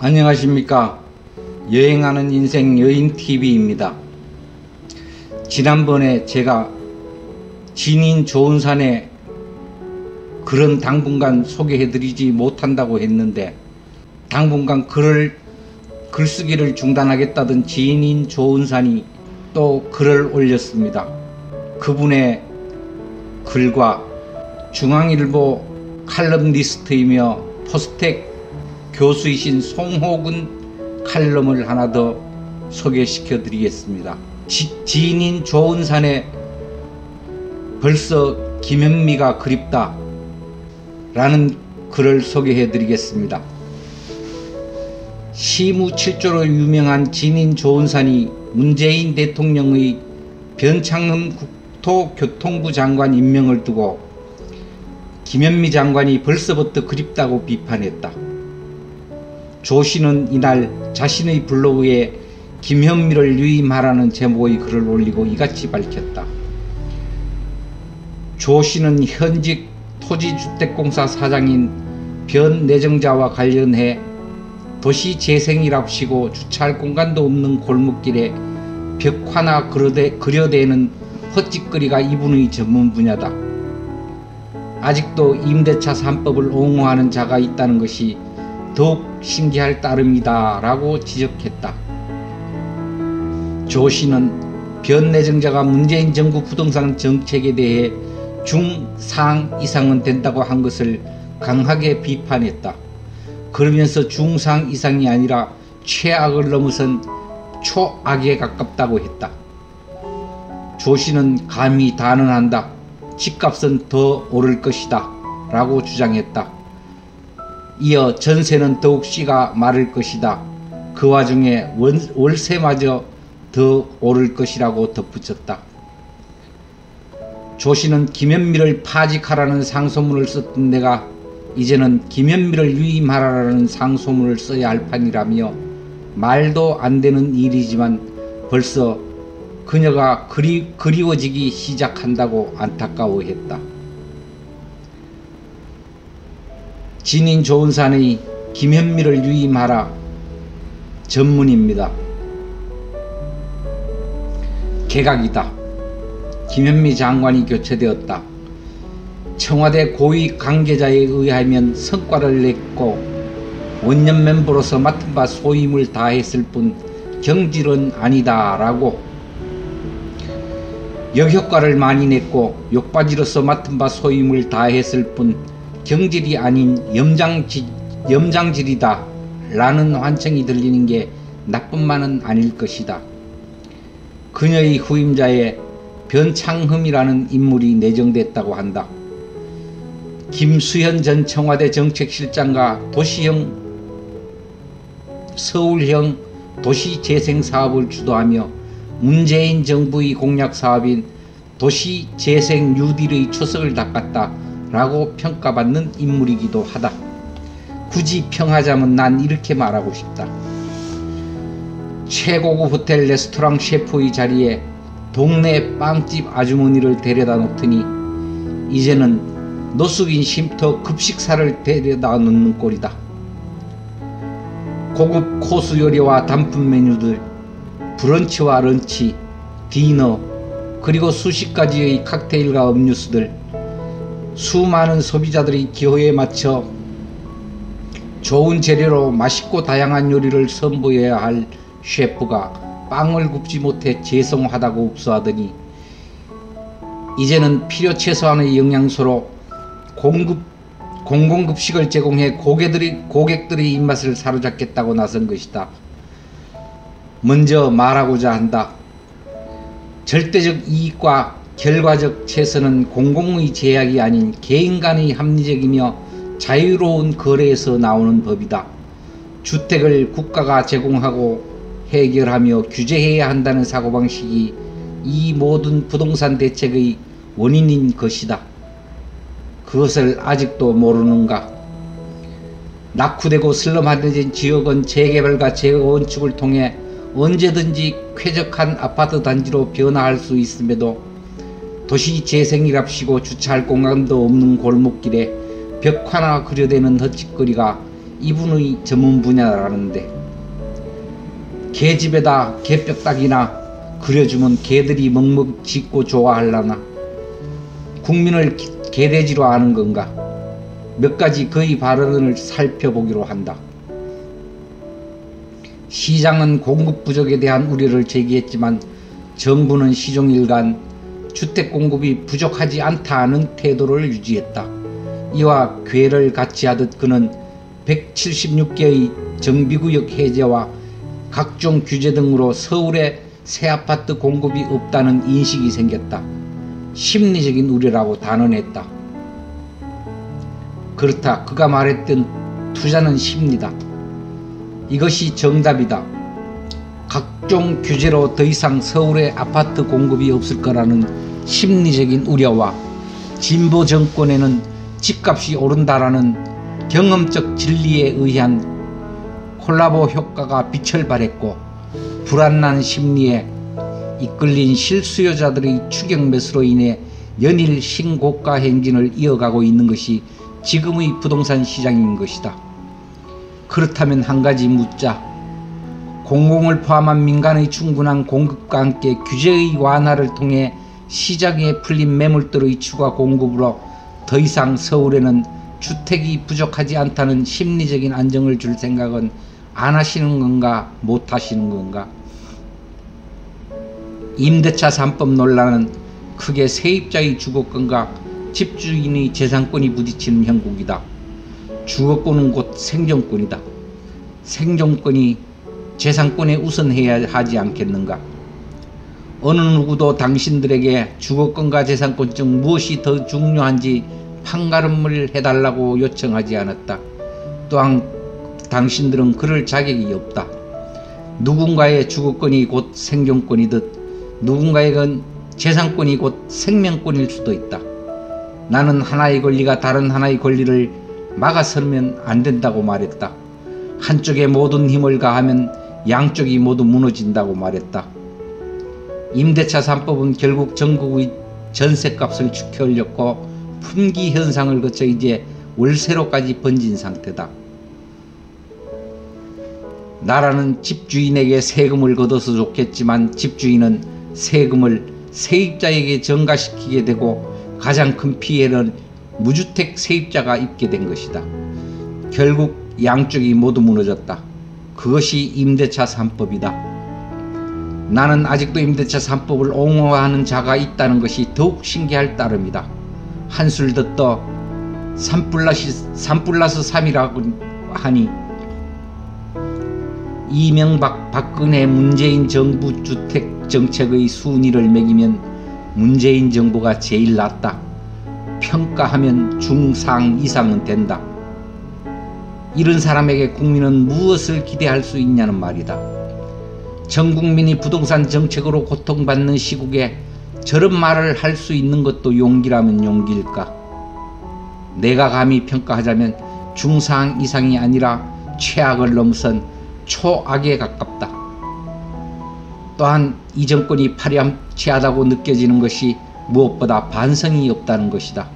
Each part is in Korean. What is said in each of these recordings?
안녕하십니까. 여행하는 인생 여인TV입니다. 지난번에 제가 진인 좋은 산에 그런 당분간 소개해드리지 못한다고 했는데, 당분간 글쓰기를 중단하겠다던 진인 좋은 산이 또 글을 올렸습니다. 그분의 글과 중앙일보 칼럼니스트이며 포스텍 교수이신 송호근 칼럼을 하나 더 소개시켜 드리겠습니다. 지인인 좋은 산에 벌써 김현미가 그립다 라는 글을 소개해 드리겠습니다. 시무칠조로 유명한 진인 좋은 산이 문재인 대통령의 변창흠 국토교통부 장관 임명을 두고 김현미 장관이 벌써부터 그립다고 비판했다. 조 씨는 이날 자신의 블로그에 김현미를 유임하라는 제목의 글을 올리고 이같이 밝혔다. 조 씨는 현직 토지주택공사 사장인 변내정자와 관련해 도시재생이랍시고 주차할 공간도 없는 골목길에 벽 하나 그려대는 헛짓거리가 이분의 전문 분야다. 아직도 임대차 3법을 옹호하는 자가 있다는 것이 더욱 신기할 따름이다 라고 지적했다. 조 씨는 변내정자가 문재인 정부 부동산 정책에 대해 중상 이상은 된다고 한 것을 강하게 비판했다. 그러면서 중상 이상이 아니라 최악을 넘어선 초악에 가깝다고 했다. 조 씨는 감히 단언한다. 집값은 더 오를 것이다 라고 주장했다. 이어 전세는 더욱 씨가 마를 것이다. 그 와중에 월세마저 더 오를 것이라고 덧붙였다. 조 씨는 김현미를 파직하라는 상소문을 썼던 내가 이제는 김현미를 유임하라는 상소문을 써야 할 판이라며 말도 안 되는 일이지만 벌써 그녀가 그리워지기 시작한다고 안타까워했다. 진인 좋은 산의 김현미를 유임하라 전문입니다. 개각이다. 김현미 장관이 교체되었다. 청와대 고위 관계자에 의하면 성과를 냈고 원년 멤버로서 맡은 바 소임을 다했을 뿐 경질은 아니다 라고, 역효과를 많이 냈고 욕바지로서 맡은 바 소임을 다했을 뿐 경질이 아닌 염장질이다 라는 환청이 들리는 게 나뿐만은 아닐 것이다. 그녀의 후임자에 변창흠이라는 인물이 내정됐다고 한다. 김수현 전 청와대 정책실장과 서울형 도시재생사업을 주도하며 문재인 정부의 공약사업인 도시재생 뉴딜의 초석을 닦았다 라고 평가받는 인물이기도 하다. 굳이 평하자면 난 이렇게 말하고 싶다. 최고급 호텔 레스토랑 셰프의 자리에 동네 빵집 아주머니를 데려다 놓더니 이제는 노숙인 쉼터 급식사를 데려다 놓는 꼴이다. 고급 코스 요리와 단품 메뉴들, 브런치와 런치, 디너, 그리고 수십 가지의 칵테일과 음료수들, 수많은 소비자들의 기호에 맞춰 좋은 재료로 맛있고 다양한 요리를 선보여야 할 셰프가 빵을 굽지 못해 죄송하다고 읍소하더니 이제는 필요 최소한의 영양소로 공공급식을 제공해 고객들의 입맛을 사로잡겠다고 나선 것이다. 먼저 말하고자 한다. 절대적 이익과 결과적 최선은 공공의 제약이 아닌 개인 간의 합리적이며 자유로운 거래에서 나오는 법이다. 주택을 국가가 제공하고 해결하며 규제해야 한다는 사고방식이 이 모든 부동산 대책의 원인인 것이다. 그것을 아직도 모르는가? 낙후되고 슬럼화된 지역은 재개발과 재건축을 통해 언제든지 쾌적한 아파트 단지로 변화할 수 있음에도 도시 재생이랍시고 주차할 공간도 없는 골목길에 벽 하나 그려대는 헛짓거리가 이분의 전문 분야라는데, 개집에다 개뼈딱이나 그려주면 개들이 먹먹 짖고 좋아하려나? 국민을 개돼지로 아는 건가? 몇 가지 그의 발언을 살펴보기로 한다. 시장은 공급 부족에 대한 우려를 제기했지만 정부는 시종일관 주택 공급이 부족하지 않다는 태도를 유지했다. 이와 궤를 같이 하듯 그는 176개의 정비구역 해제와 각종 규제 등으로 서울에 새 아파트 공급이 없다는 인식이 생겼다. 심리적인 우려라고 단언했다. 그렇다. 그가 말했던 투자는 심리다. 이것이 정답이다. 각종 규제로 더 이상 서울에 아파트 공급이 없을 거라는 심리적인 우려와 진보 정권에는 집값이 오른다라는 경험적 진리에 의한 콜라보 효과가 빛을 발했고, 불안한 심리에 이끌린 실수요자들의 추격 매수로 인해 연일 신고가 행진을 이어가고 있는 것이 지금의 부동산 시장인 것이다. 그렇다면 한 가지 묻자. 공공을 포함한 민간의 충분한 공급과 함께 규제의 완화를 통해 시장에 풀린 매물들의 추가 공급으로 더 이상 서울에는 주택이 부족하지 않다는 심리적인 안정을 줄 생각은 안 하시는 건가, 못 하시는 건가? 임대차 3법 논란은 크게 세입자의 주거권과 집주인의 재산권이 부딪히는 형국이다. 주거권은 곧 생존권이다. 생존권이 재산권에 우선해야 하지 않겠는가? 어느 누구도 당신들에게 주거권과 재산권 중 무엇이 더 중요한지 판가름을 해달라고 요청하지 않았다. 또한 당신들은 그럴 자격이 없다. 누군가의 주거권이 곧 생존권이듯 누군가에겐 재산권이 곧 생명권일 수도 있다. 나는 하나의 권리가 다른 하나의 권리를 막아서면 안 된다고 말했다. 한쪽에 모든 힘을 가하면 양쪽이 모두 무너진다고 말했다. 임대차 3법은 결국 전국의 전셋값을 축혀 올렸고 품귀 현상을 거쳐 이제 월세로까지 번진 상태다. 나라는 집주인에게 세금을 걷어서 좋겠지만 집주인은 세금을 세입자에게 전가시키게 되고 가장 큰 피해는 무주택 세입자가 입게 된 것이다. 결국 양쪽이 모두 무너졌다. 그것이 임대차 3법이다. 나는 아직도 임대차 3법을 옹호하는 자가 있다는 것이 더욱 신기할 따름이다. 한술 더 떠 3+3이라고 하니 이명박, 박근혜, 문재인 정부 주택 정책의 순위를 매기면 문재인 정부가 제일 낫다. 평가하면 중상 이상은 된다. 이런 사람에게 국민은 무엇을 기대할 수 있냐는 말이다. 전 국민이 부동산 정책으로 고통받는 시국에 저런 말을 할 수 있는 것도 용기라면 용기일까? 내가 감히 평가하자면 중상 이상이 아니라 최악을 넘어선 초악에 가깝다. 또한 이 정권이 파렴치하다고 느껴지는 것이 무엇보다 반성이 없다는 것이다.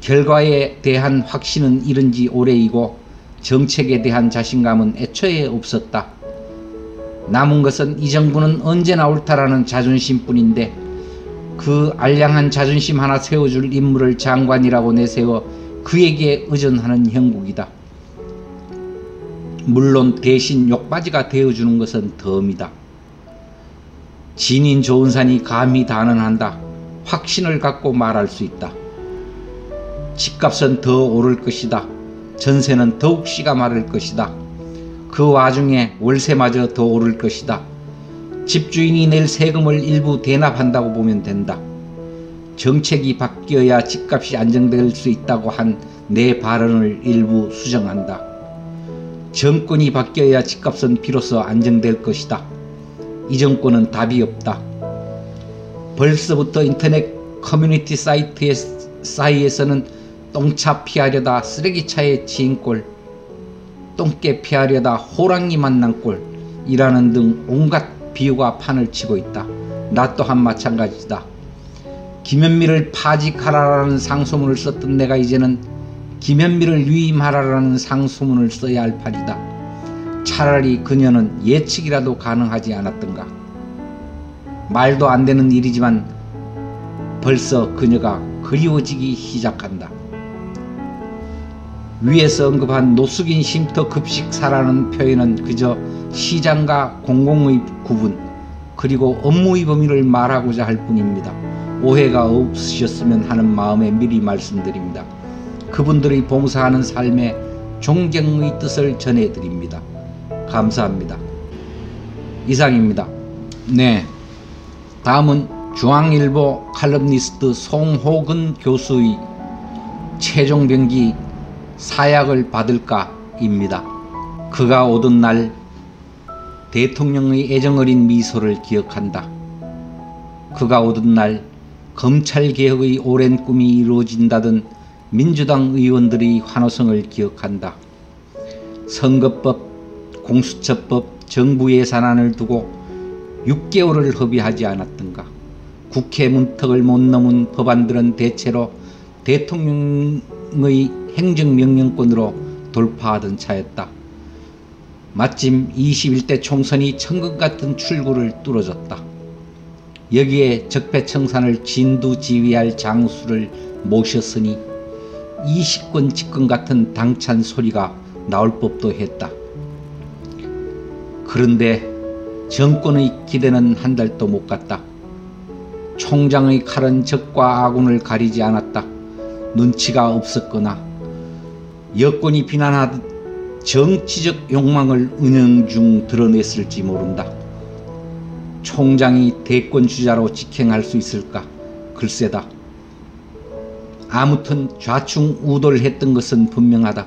결과에 대한 확신은 잃은 지 오래이고 정책에 대한 자신감은 애초에 없었다. 남은 것은 이 정부는 언제나 옳다라는 자존심뿐인데 그 알량한 자존심 하나 세워줄 인물을 장관이라고 내세워 그에게 의존하는 형국이다. 물론 대신 욕바지가 되어주는 것은 덤이다. 진인 좋은 산이 감히 단언한다. 확신을 갖고 말할 수 있다. 집값은 더 오를 것이다. 전세는 더욱 씨가 마를 것이다. 그 와중에 월세마저 더 오를 것이다. 집주인이 낼 세금을 일부 대납한다고 보면 된다. 정책이 바뀌어야 집값이 안정될 수 있다고 한 내 발언을 일부 수정한다. 정권이 바뀌어야 집값은 비로소 안정될 것이다. 이 정권은 답이 없다. 벌써부터 인터넷 커뮤니티 사이에서는 똥차 피하려다 쓰레기차에 치인 꼴, 똥개 피하려다 호랑이 만난 꼴이라는 등 온갖 비유가 판을 치고 있다. 나 또한 마찬가지다. 김현미를 파직하라라는 상소문을 썼던 내가 이제는 김현미를 위임하라는 상소문을 써야 할 판이다. 차라리 그녀는 예측이라도 가능하지 않았던가. 말도 안 되는 일이지만 벌써 그녀가 그리워지기 시작한다. 위에서 언급한 노숙인 쉼터 급식사라는 표현은 그저 시장과 공공의 구분 그리고 업무의 범위를 말하고자 할 뿐입니다. 오해가 없으셨으면 하는 마음에 미리 말씀드립니다. 그분들의 봉사하는 삶에 존경의 뜻을 전해드립니다. 감사합니다. 이상입니다. 네, 다음은 중앙일보 칼럼니스트 송호근 교수의 최종 병기 사약을 받을까입니다. 그가 오던 날 대통령의 애정어린 미소를 기억한다. 그가 오던 날 검찰개혁의 오랜 꿈이 이루어진다던 민주당 의원들의 환호성을 기억한다. 선거법, 공수처법, 정부 예산안을 두고 6개월을 협의하지 않았던가. 국회 문턱을 못 넘은 법안들은 대체로 대통령의 행정명령권으로 돌파하던 차였다. 마침 21대 총선이 천국 같은 출구를 뚫어줬다. 여기에 적폐청산을 진두지휘할 장수를 모셨으니 20권 집권 같은 당찬 소리가 나올 법도 했다. 그런데 정권의 기대는 한 달도 못 갔다. 총장의 칼은 적과 아군을 가리지 않았다. 눈치가 없었거나 여권이 비난하듯 정치적 욕망을 은연중 드러냈을지 모른다. 총장이 대권 주자로 직행할 수 있을까? 글쎄다. 아무튼 좌충우돌했던 것은 분명하다.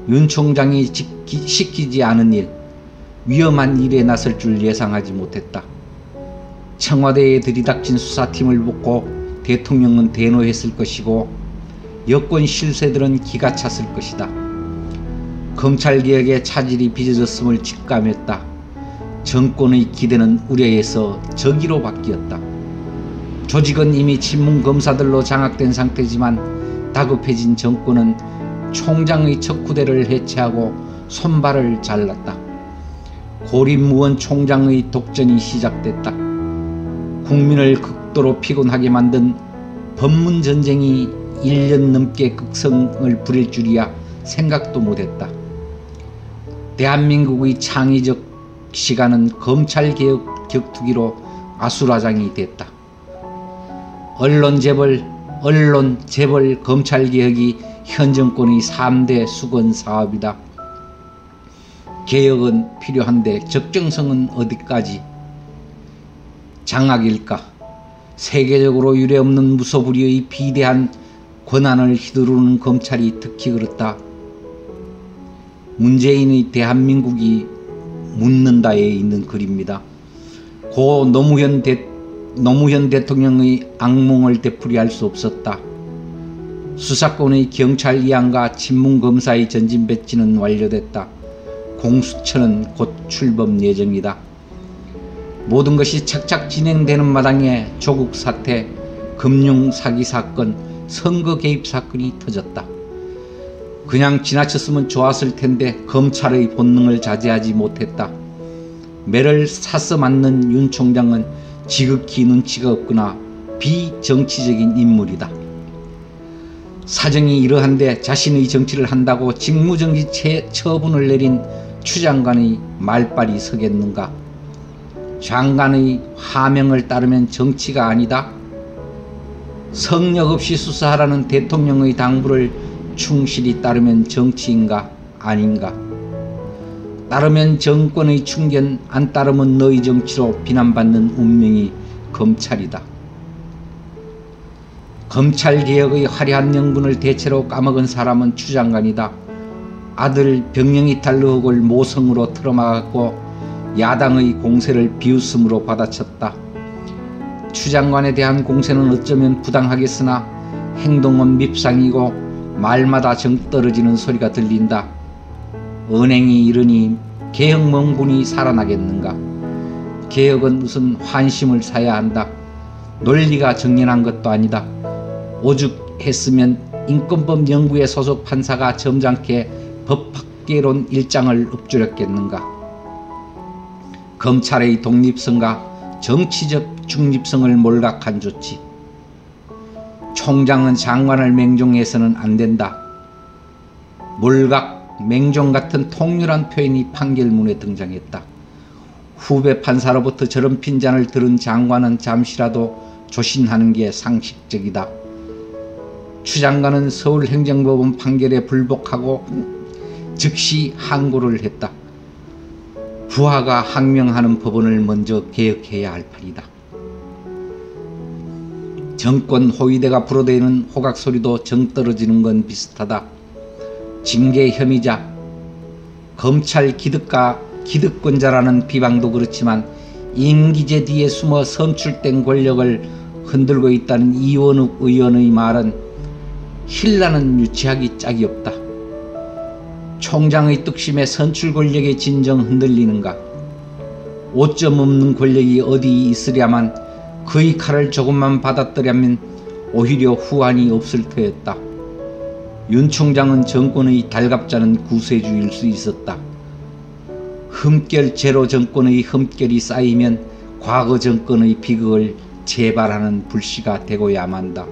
윤 총장이 시키지 않은 일, 위험한 일에 나설 줄 예상하지 못했다. 청와대에 들이닥친 수사팀을 붙고 대통령은 대노했을 것이고 여권 실세들은 기가 찼을 것이다. 검찰개혁의 차질이 빚어졌음을 직감했다. 정권의 기대는 우려에서 저기로 바뀌었다. 조직은 이미 친문검사들로 장악된 상태지만 다급해진 정권은 총장의 척후대를 해체하고 손발을 잘랐다. 고립무원 총장의 독전이 시작됐다. 국민을 극도로 피곤하게 만든 법문전쟁이 1년 넘게 극성을 부릴 줄이야 생각도 못했다. 대한민국의 창의적 시간은 검찰개혁 격투기로 아수라장이 됐다. 언론, 재벌, 검찰개혁이 현 정권의 3대 수건 사업이다. 개혁은 필요한데 적정성은 어디까지? 장악일까? 세계적으로 유례없는 무소불위의 비대한 권한을 휘두르는 검찰이 특히 그렇다. 문재인의 대한민국이 묻는다에 있는 글입니다. 고 노무현 대통령의 악몽을 되풀이할 수 없었다. 수사권의 경찰 이양과 친문검사의 전진 배치는 완료됐다. 공수처는 곧 출범 예정이다. 모든 것이 착착 진행되는 마당에 조국 사태, 금융 사기 사건, 선거 개입 사건이 터졌다. 그냥 지나쳤으면 좋았을 텐데 검찰의 본능을 자제하지 못했다. 매를 사서 맞는 윤 총장은 지극히 눈치가 없거나 비정치적인 인물이다. 사정이 이러한데 자신의 정치를 한다고 직무정지 처분을 내린 추 장관의 말빨이 서겠는가? 장관의 하명을 따르면 정치가 아니다? 성역 없이 수사하라는 대통령의 당부를 충실히 따르면 정치인가 아닌가? 따르면 정권의 충견, 안 따르면 너희 정치로 비난받는 운명이 검찰이다. 검찰개혁의 화려한 명분을 대체로 까먹은 사람은 추 장관이다. 아들 병영이탈 의혹을 모성으로 틀어막았고 야당의 공세를 비웃음으로 받아쳤다. 추 장관에 대한 공세는 어쩌면 부당하겠으나 행동은 밉상이고 말마다 정 떨어지는 소리가 들린다. 은행이 이르니 개혁 멍군이 살아나겠는가? 개혁은 우선 환심을 사야 한다. 논리가 정연한 것도 아니다. 오죽했으면 인권법 연구회 소속 판사가 점잖게 법학개론 일장을 읊조렸겠는가. 검찰의 독립성과 정치적 중립성을 몰각한 조치. 총장은 장관을 맹종해서는 안 된다. 몰각, 맹종 같은 통렬한 표현이 판결문에 등장했다. 후배 판사로부터 저런 핀잔을 들은 장관은 잠시라도 조심하는 게 상식적이다. 추 장관은 서울행정법원 판결에 불복하고 즉시 항고를 했다. 부하가 항명하는 법원을 먼저 개혁해야 할 판이다. 정권 호위대가 불어대는 호각소리도 정 떨어지는 건 비슷하다. 징계 혐의자, 검찰 기득권자라는 비방도 그렇지만 임기제 뒤에 숨어 선출된 권력을 흔들고 있다는 이원욱 의원의 말은 힐나는 유치하기 짝이 없다. 총장의 뚝심에 선출 권력의 진정 흔들리는가. 오점 없는 권력이 어디 있으랴만 그의 칼을 조금만 받았더라면 오히려 후환이 없을 터였다. 윤 총장은 정권의 달갑자는 구세주일 수 있었다. 흠결 제로 정권의 흠결이 쌓이면 과거 정권의 비극을 재발하는 불씨가 되고야 만다.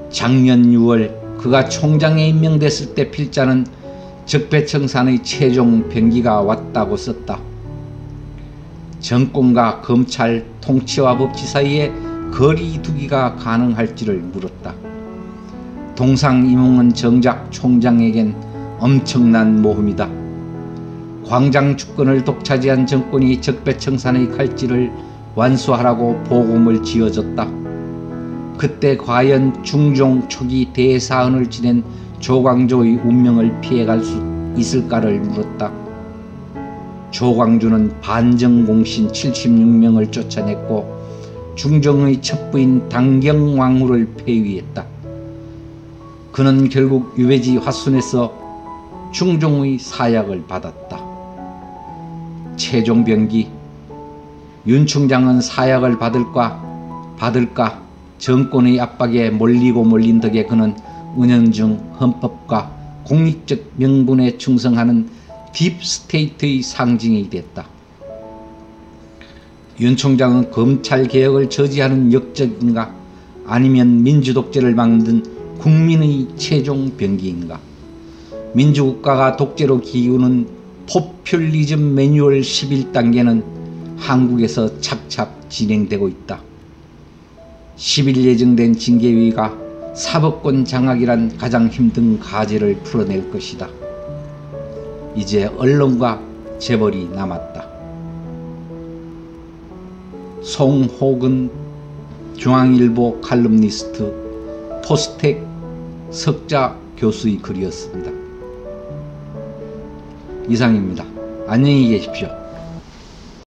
작년 6월 그가 총장에 임명됐을 때 필자는 적폐청산의 최종 병기가 왔다고 썼다. 정권과 검찰, 통치와 법치 사이에 거리 두기가 가능할지를 물었다. 동상이몽은 정작 총장에겐 엄청난 모험이다. 광장 주권을 독차지한 정권이 적폐청산의 칼질을 완수하라고 보금을 지어줬다. 그때 과연 중종 초기 대사헌을 지낸 조광조의 운명을 피해갈 수 있을까를 물었다. 조광조는 반정공신 76명을 쫓아냈고 중종의 첩부인 당경왕후를 폐위했다. 그는 결국 유배지 화순에서 중종의 사약을 받았다. 최종 병기. 윤 총장은 사약을 받을까 정권의 압박에 몰린 덕에 그는 은연중 헌법과 공익적 명분에 충성하는 딥스테이트의 상징이 됐다. 윤 총장은 검찰개혁을 저지하는 역적인가 아니면 민주독재를 막는 국민의 최종 병기인가. 민주국가가 독재로 기우는 포퓰리즘 매뉴얼 11단계는 한국에서 착착 진행되고 있다. 10일 예정된 징계위가 사법권 장악이란 가장 힘든 과제를 풀어낼 것이다. 이제 언론과 재벌이 남았다. 송호근 중앙일보 칼럼니스트, 포스텍 석자 교수의 글이었습니다. 이상입니다. 안녕히 계십시오.